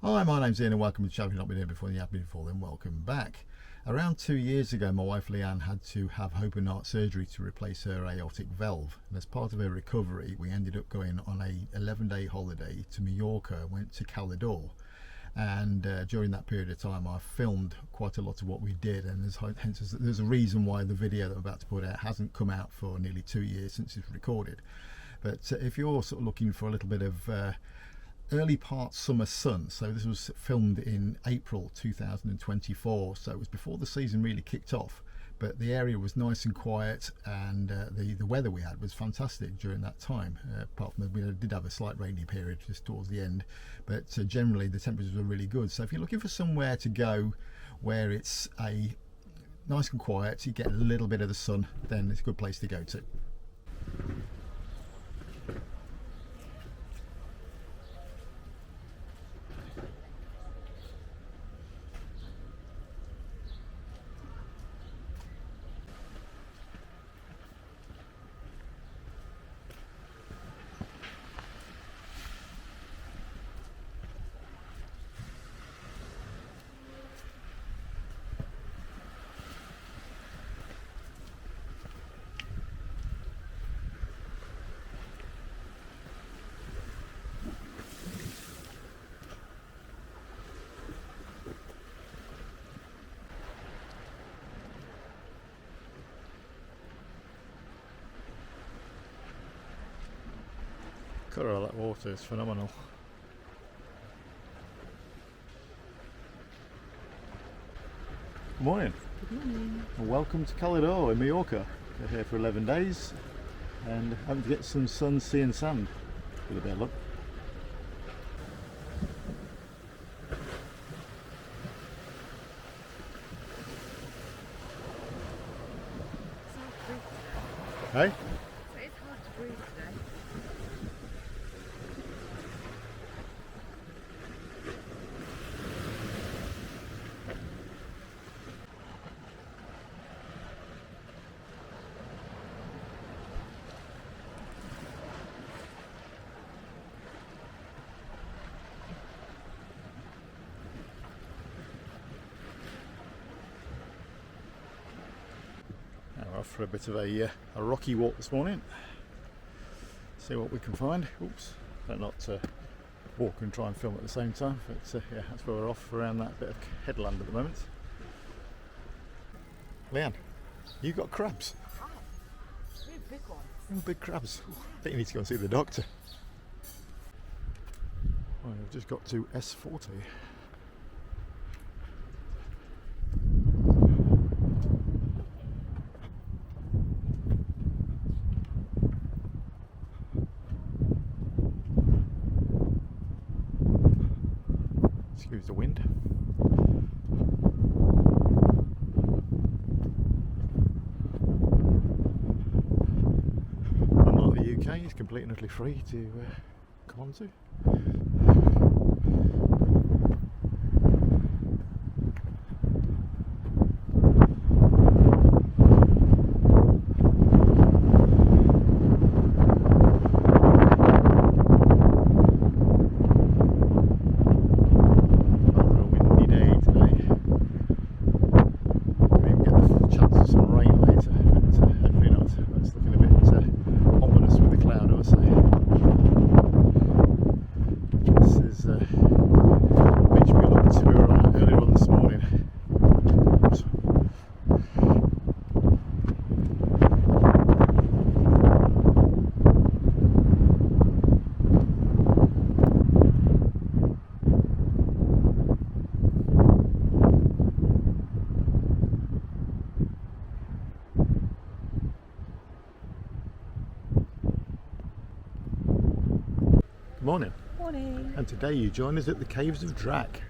Hi, my name's Ian and welcome to the channel. If you've not been here before and you have been before, then welcome back. Around 2 years ago, my wife Leanne had to have open heart surgery to replace her aortic valve. And as part of her recovery, we ended up going on a 11-day holiday to Majorca, went to Cala. And during that period of time I filmed quite a lot of what we did, and there's a reason why the video that I'm about to put out hasn't come out for nearly 2 years since it's recorded. But if you're sort of looking for a little bit of early part summer sun, so this was filmed in April 2024, so it was before the season really kicked off, but the area was nice and quiet, and the weather we had was fantastic during that time, apart from we did have a slight rainy period just towards the end, but generally the temperatures were really good. So if you're looking for somewhere to go where it's a nice and quiet, you get a little bit of the sun, then it's a good place to go to. Colour of that water is phenomenal. Good morning. Good morning. And welcome to Cala in Majorca. We're here for 11 days and hoping to get some sun, sea and sand with a bit of luck. Hey? It's hard to breathe today. We're off for a bit of a rocky walk this morning. See what we can find. Oops, better not walk and try and film at the same time. But yeah, that's where we're off, around that bit of headland at the moment. Leanne, you got crabs? Really big ones. Oh, big crabs. Ooh, I think you need to go and see the doctor. Well, we've just got to S40. Excuse the wind. Unlike the UK, it's completely and utterly free to come onto. Morning. Morning. And today you join us at the Caves of Drac.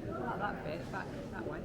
Not that bit, back that way.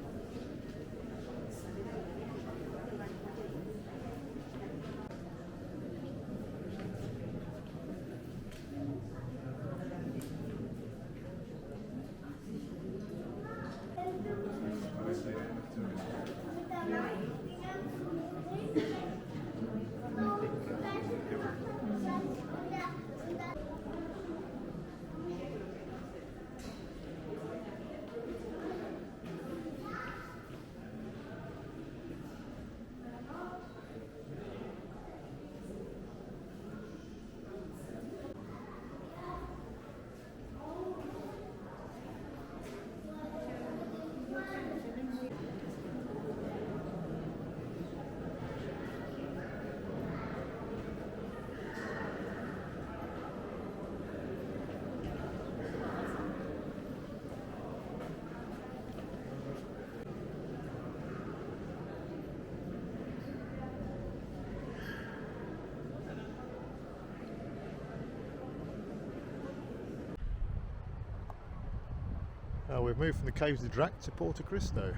We've moved from the Caves de Drac to Porto Cristo.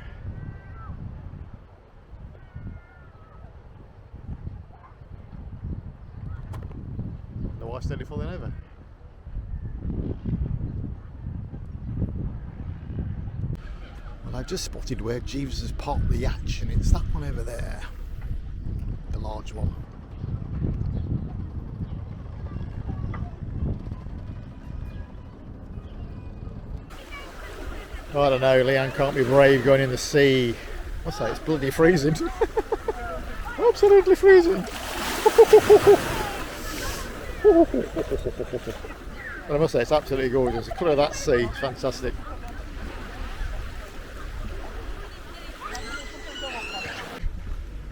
The wife's steady falling over. Well, I've just spotted where Jeeves has parked the yacht, and it's that one over there, the large one. I don't know, Leanne can't be brave going in the sea. I say it's bloody freezing. Absolutely freezing. But I must say it's absolutely gorgeous. The colour of that sea is fantastic.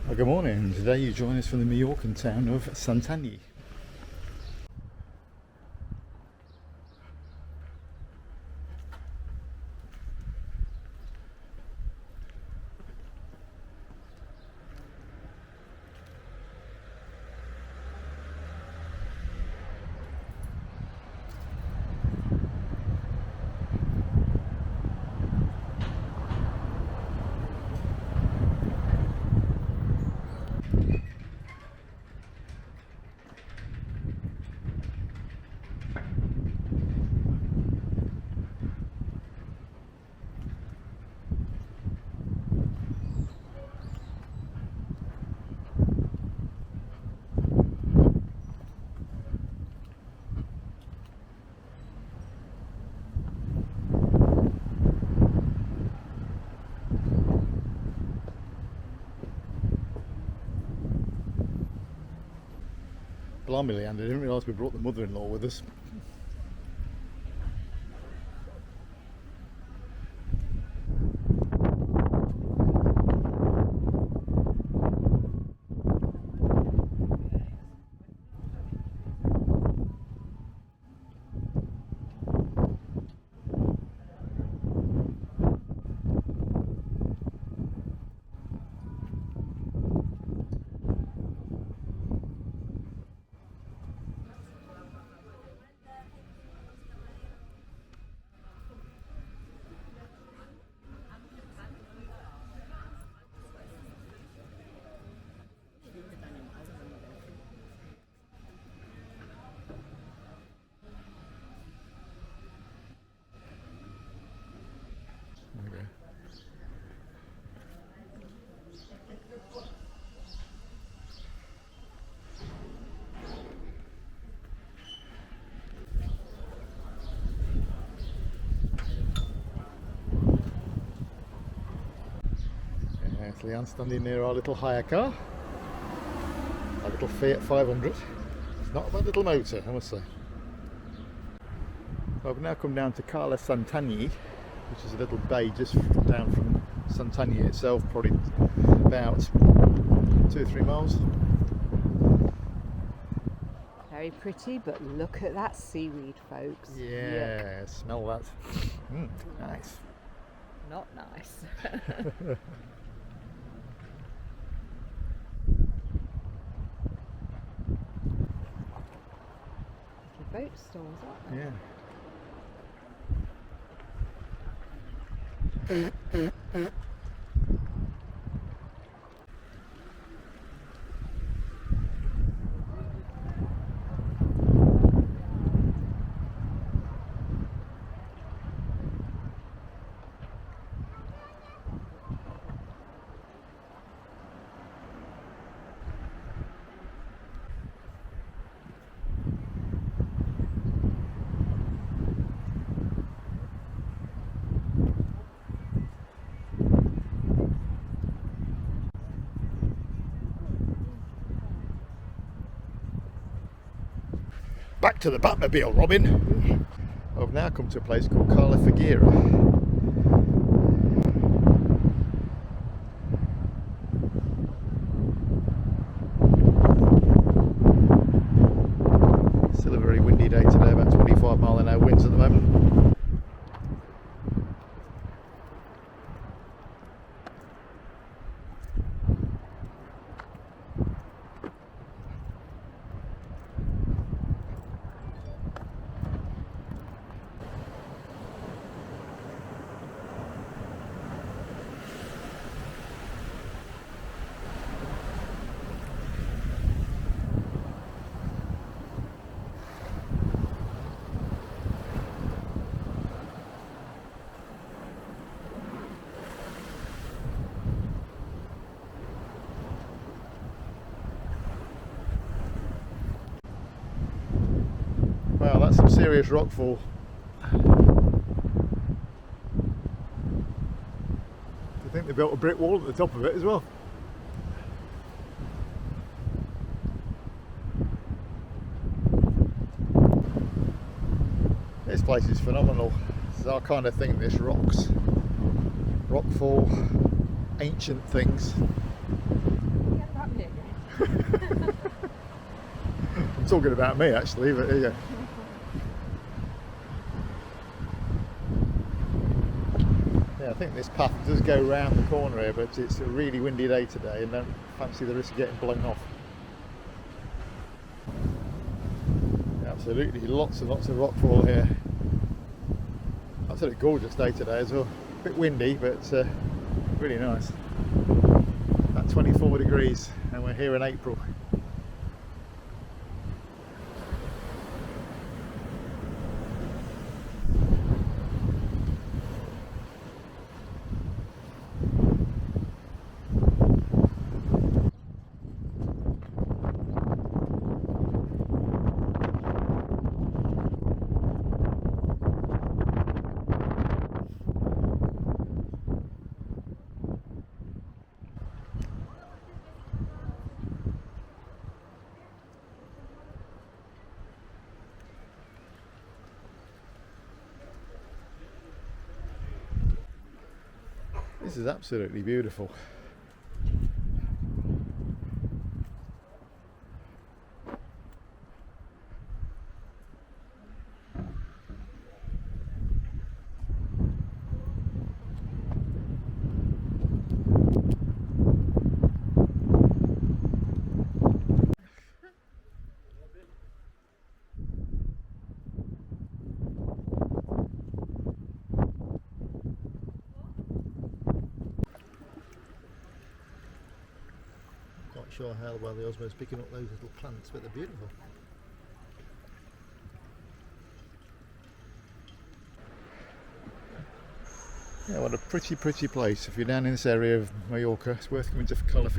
Well, good morning. Today you join us from the Majorcan town of Santanyí. Blimey, Leanne, I didn't realise we brought the mother-in-law with us. Okay. Yes, Leanne's standing near our little hire car, our little Fiat 500. It's not a bad little motor, I must say. Well, we've now come down to Cala Santanyí, which is a little bay just down from Santanyí itself, probably about 2 or 3 miles. Very pretty, but look at that seaweed, folks. Yeah, Yuck. smell that. Nice. Not nice. Little boat stores, aren't they? Yeah. Back to the Batmobile, Robin. I've now come to a place called Cala Figueira. Still a very windy day today, about 25 mile an hour winds at the moment. that's some serious rockfall. I think they built a brick wall at the top of it as well. This place is phenomenal. This is our kind of thing, this rockfall, ancient things. I'm talking about me actually, but there you go. Yeah, I think this path does go round the corner here, but it's a really windy day today and don't fancy the risk of getting blown off. Yeah, absolutely, lots and lots of rockfall here. Absolutely gorgeous day today as well. A bit windy, but really nice. About 24 degrees and we're here in April. This is absolutely beautiful. Sure how well the Osmo's picking up those little plants, but they're beautiful. Yeah, what a pretty place. If you're down in this area of Majorca, it's worth coming to Cala.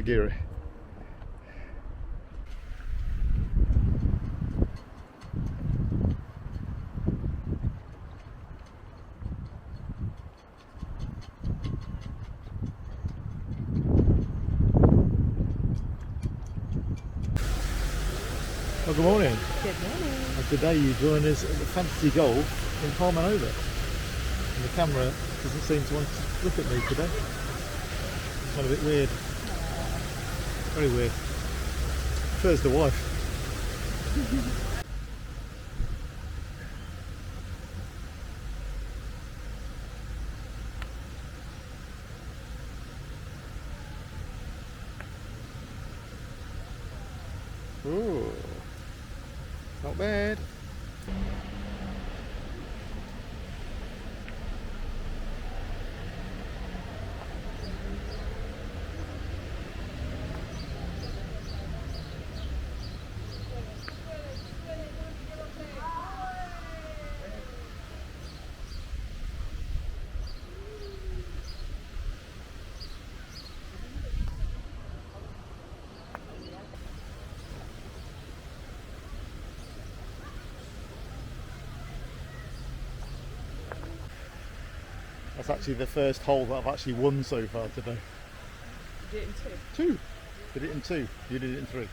Well, good morning. Good morning. And today you join us at the Fantasy Golf in Palmanova. And the camera doesn't seem to want to look at me today. It's kind of a bit weird. Very weird. Prefers the wife. Ooh. Not bad. That's actually the first hole that I've actually won so far today. You did it in Two. Did it in two. You did it in three.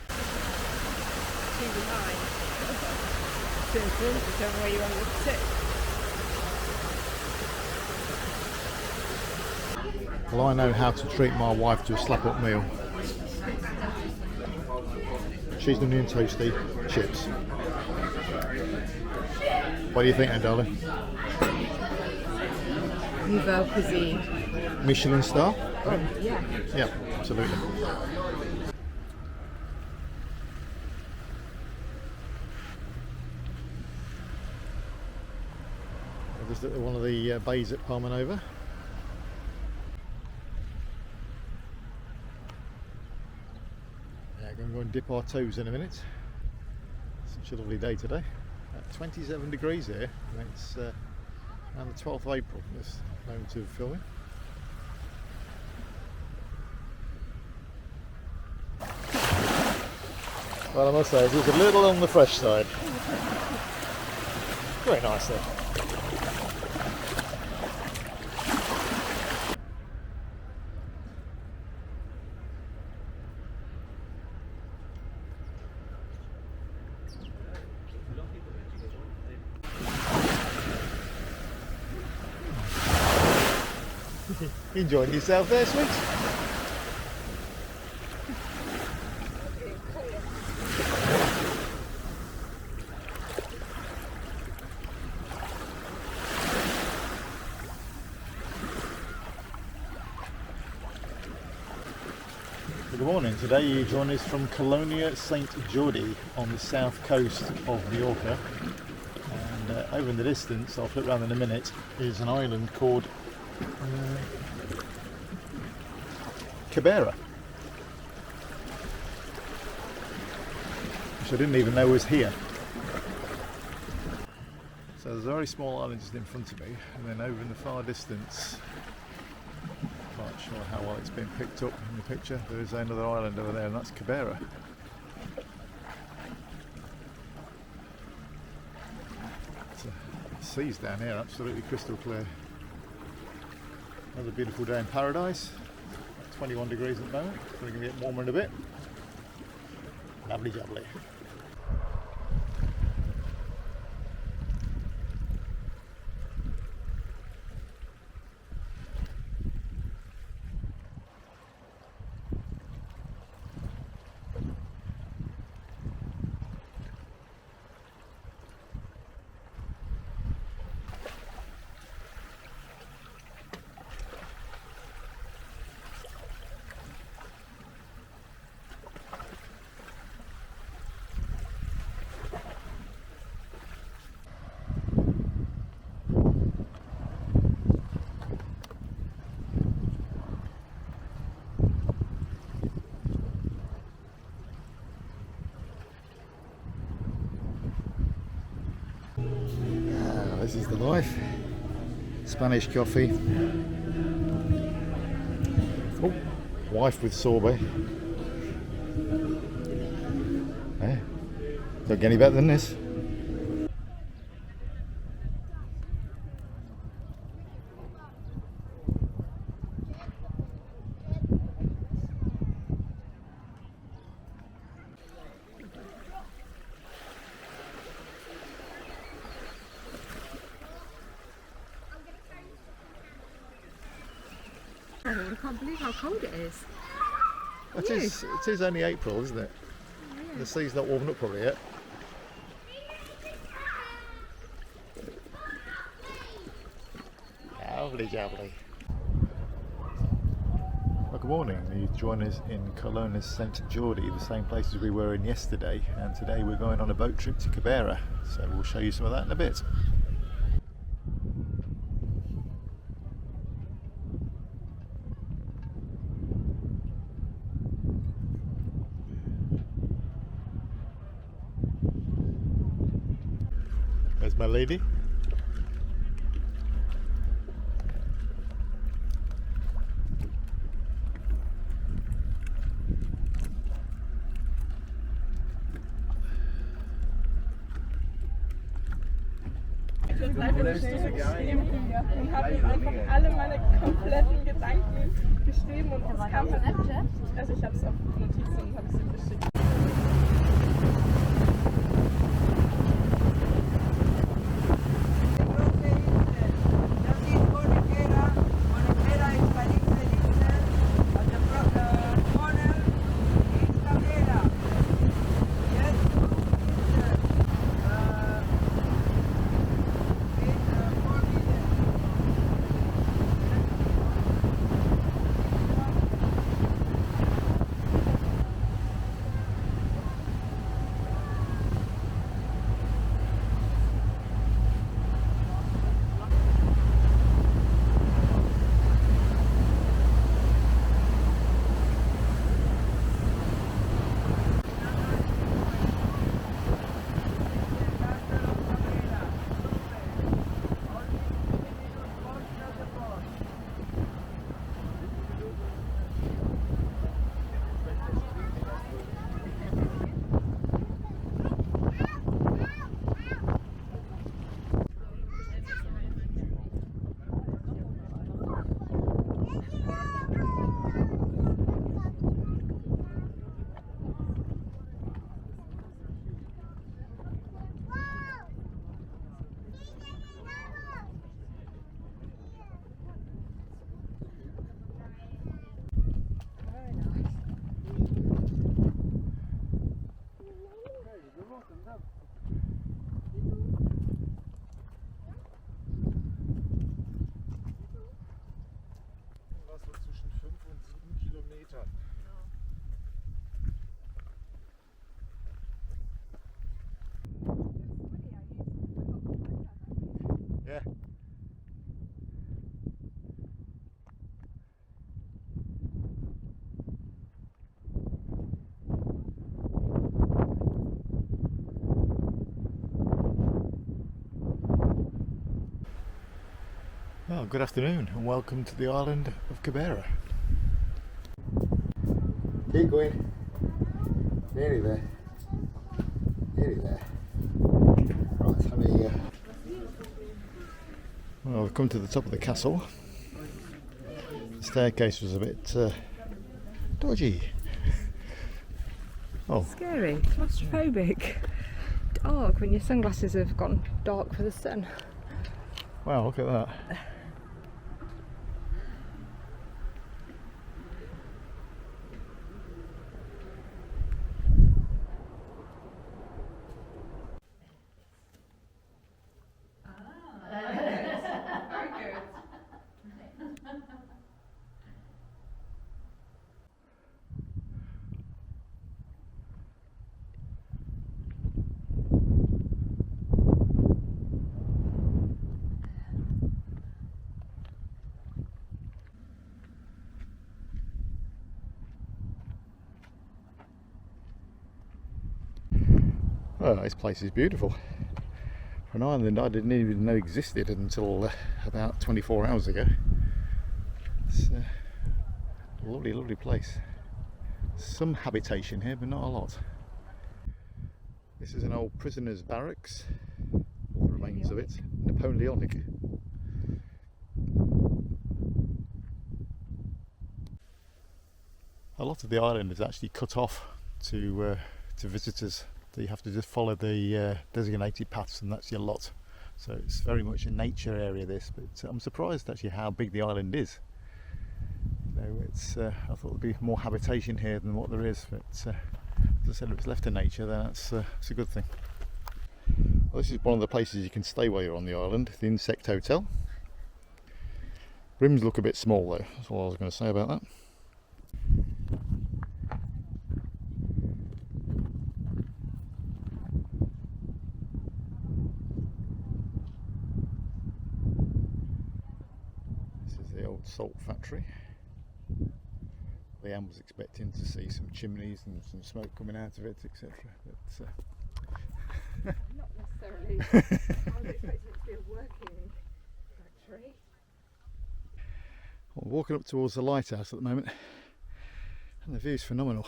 2 behind. Simple, whichever way you want to look at it. Well, I know how to treat my wife to a slap-up meal. Cheese and onion toasty, chips. What do you think, then, darling? Nouvelle cuisine. Michelin star? Oh, yeah. Yeah, absolutely. We're just at one of the bays at Palmanova. Yeah, going to go and dip our toes in a minute. Such a lovely day today. 27 degrees here, and it's around the 12th of April, this moment of filming. Well, I must say, it's a little on the fresh side. Very nice there. Enjoying yourself there, sweet? Good morning. Today you join us from Colonia St Jordi on the south coast of Majorca, and over in the distance, I'll flip around in a minute, is an island called Cala, which I didn't even know was here. So there's a very small island just in front of me, and then over in the far distance, not sure how well it's been picked up in the picture, there is another island over there, and that's Cala. The seas down here absolutely crystal clear. Another beautiful day in paradise. 21 degrees at the moment, probably going to get warmer in a bit. Lovely jubbly. This is the life. Spanish coffee. Oh, wife with sorbet. Eh? Don't get any better than this. I can't believe how cold it is. It is only April, isn't it? Oh, yeah. The sea's not warming up probably yet. Lovely jubbly. Well, good morning. You join us in Colonia St Jordi, the same place as we were in yesterday, and today we're going on a boat trip to Cala, so we'll show you some of that in a bit. There's my lady. Ich bin dreiviertel Stunde geschrieben und habe ihm einfach alle meine kompletten Gedanken geschrieben und es kam halt, also ich habe es auf Notizen und habe es ihm geschickt. Well, good afternoon and welcome to the island of Cabrera. Keep going. Nearly there. Nearly there. Right, honey. Well, we've come to the top of the castle. The staircase was a bit dodgy. Oh, Scary, claustrophobic. Dark when your sunglasses have gone dark for the sun. wow, look at that. Oh, this place is beautiful. For an island I didn't even know existed until about 24 hours ago. It's a lovely, lovely place. Some habitation here, but not a lot. This is an old prisoner's barracks, all the remains of it, Napoleonic. A lot of the island is actually cut off to visitors. You have to just follow the designated paths, and that's your lot. So it's very much a nature area, this, but I'm surprised actually how big the island is. You know, it's I thought there'd be more habitation here than what there is, but as I said, if it's left to nature, then that's a good thing. Well, this is one of the places you can stay while you're on the island, the Insect Hotel. Rooms look a bit small though, that's all I was going to say about that. Salt factory. Leanne was expecting to see some chimneys and some smoke coming out of it, etc. But Not necessarily. I was expecting it to be a working factory. Well, walking up towards the lighthouse at the moment, and the view's phenomenal.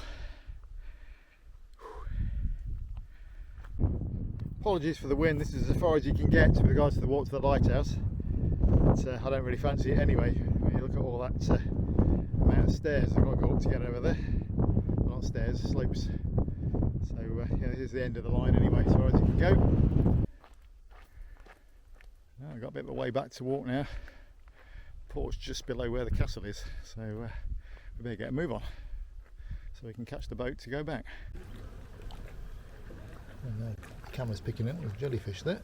Apologies for the wind. This is as far as you can get with regards to the walk to the lighthouse. But I don't really fancy it anyway. When you look at all that amount of stairs I've got to go up to get over there. Not stairs, slopes. So yeah, this is the end of the line anyway, as far as you can go. Now I've got a bit of a way back to walk now. Port's just below where the castle is, so we better get a move on so we can catch the boat to go back. And the camera's picking up with jellyfish there.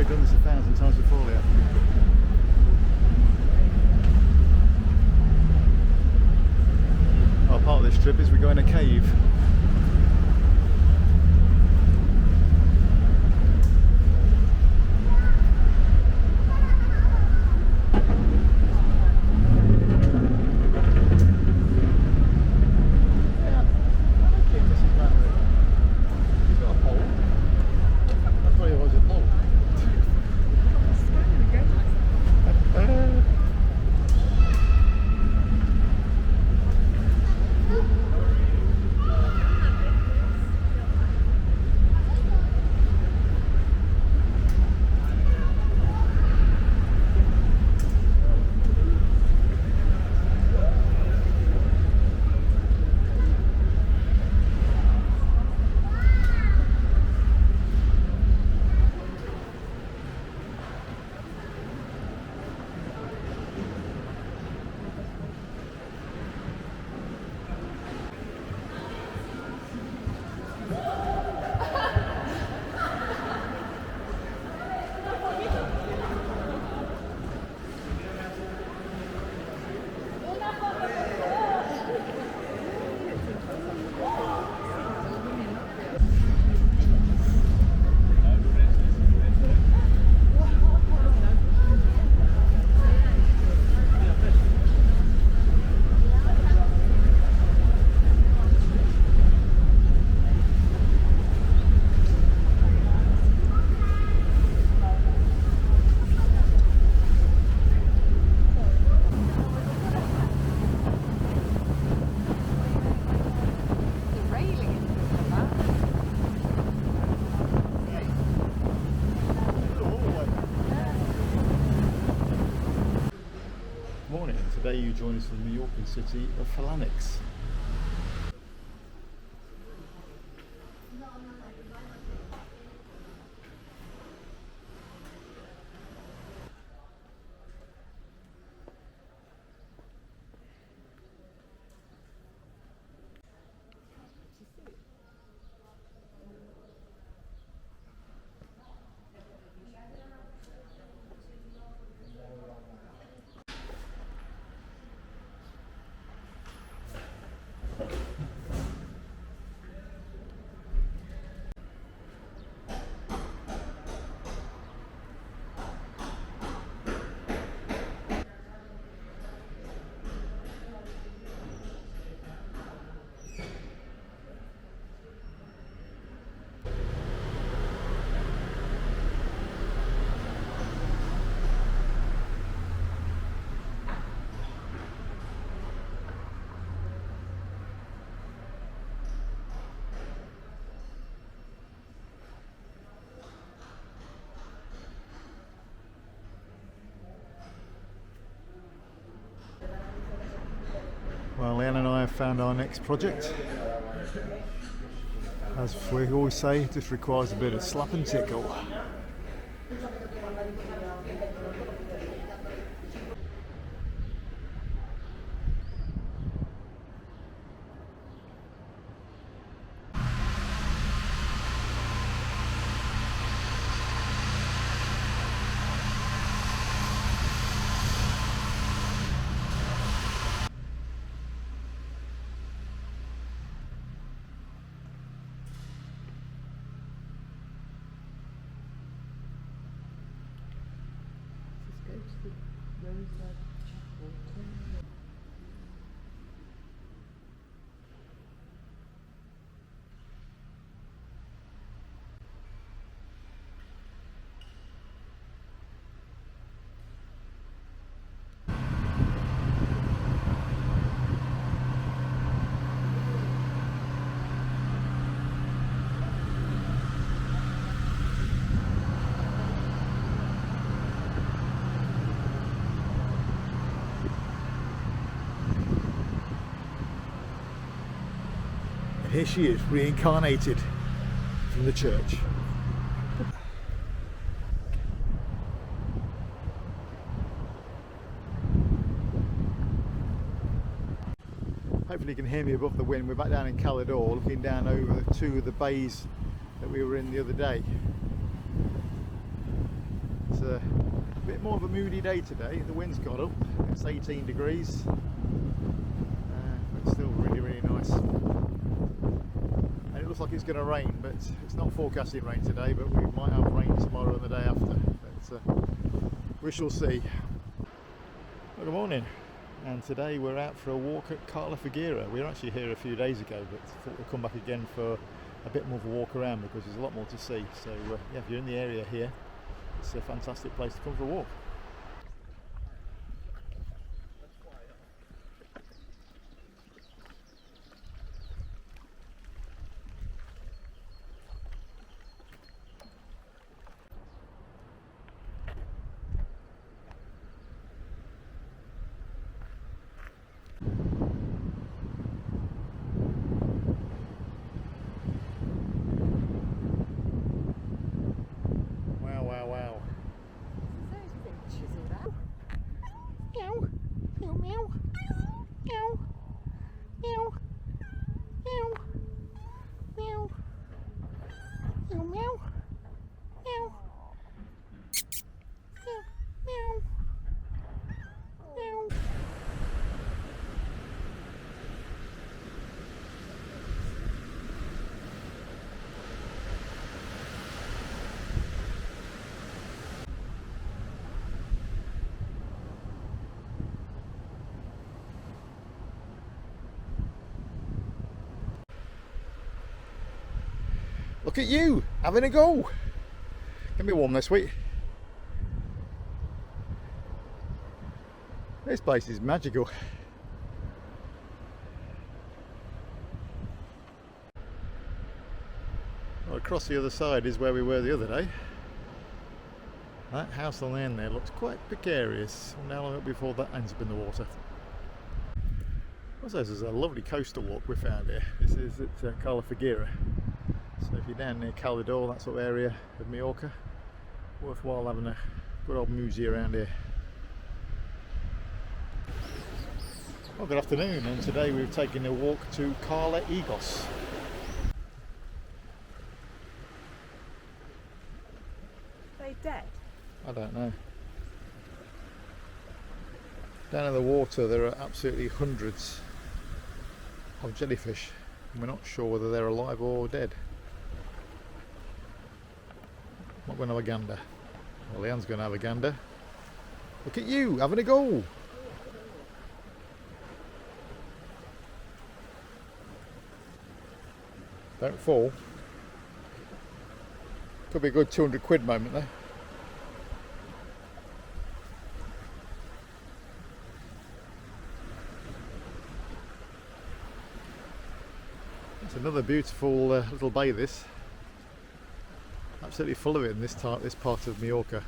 Done this 1,000 times before, Leah. Well, part of this trip is we go in a cave. today you join us from the Majorcan city of Phalanx. Well, Leanne and I have found our next project. As we always say, it just requires a bit of slap and tickle. And here she is, reincarnated from the church. Hopefully you can hear me above the wind. We're back down in Cala, looking down over two of the bays that we were in the other day. It's a bit more of a moody day today. The wind's got up, it's 18 degrees, but still really, really nice. And it looks like it's going to rain, but it's not forecasting rain today, but we might have rain tomorrow and the day after. But we shall see. Well, good morning. And today we're out for a walk at Cala. We were actually here a few days ago, but thought we'd come back again for a bit more of a walk around because there's a lot more to see. So yeah, if you're in the area here, it's a fantastic place to come for a walk. Look at you, having a go. Can be warm this week. This place is magical. Well, across the other side is where we were the other day. That house on the end there looks quite precarious. I wonder how long it'll be before that ends up in the water. Also, this is a lovely coastal walk we found here. This is at Cala. So if you're down near Cala, that sort of area of Majorca, worthwhile having a good old musey around here. Well, good afternoon, and today we've taken a walk to Cala. They dead? I don't know. Down in the water there are absolutely hundreds of jellyfish, and we're not sure whether they're alive or dead. Not going to have a gander. Well, Leanne's going to have a gander. Look at you, having a go! Don't fall. Could be a good 200 quid moment there. It's another beautiful little bay, this. Absolutely full of it in this part of Majorca.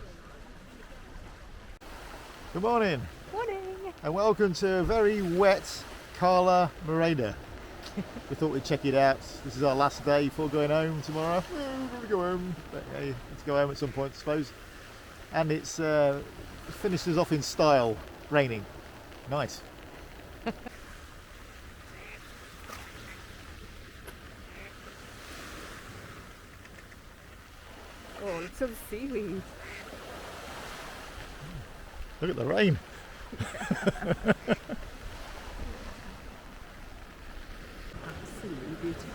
Good morning. Morning. And welcome to a very wet Cala. We thought we'd check it out. This is our last day before going home tomorrow. We're going to go home. But hey, let's go home at some point, I suppose. And it's finished us off in style, raining. Nice. Oh, look at the seaweed. Look at the rain. Absolutely beautiful.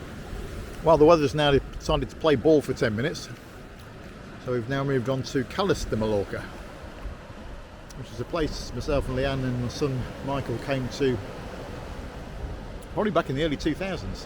Well, the weather's now decided to play ball for 10 minutes. So we've now moved on to Cala, which is a place myself and Leanne and my son Michael came to probably back in the early 2000s.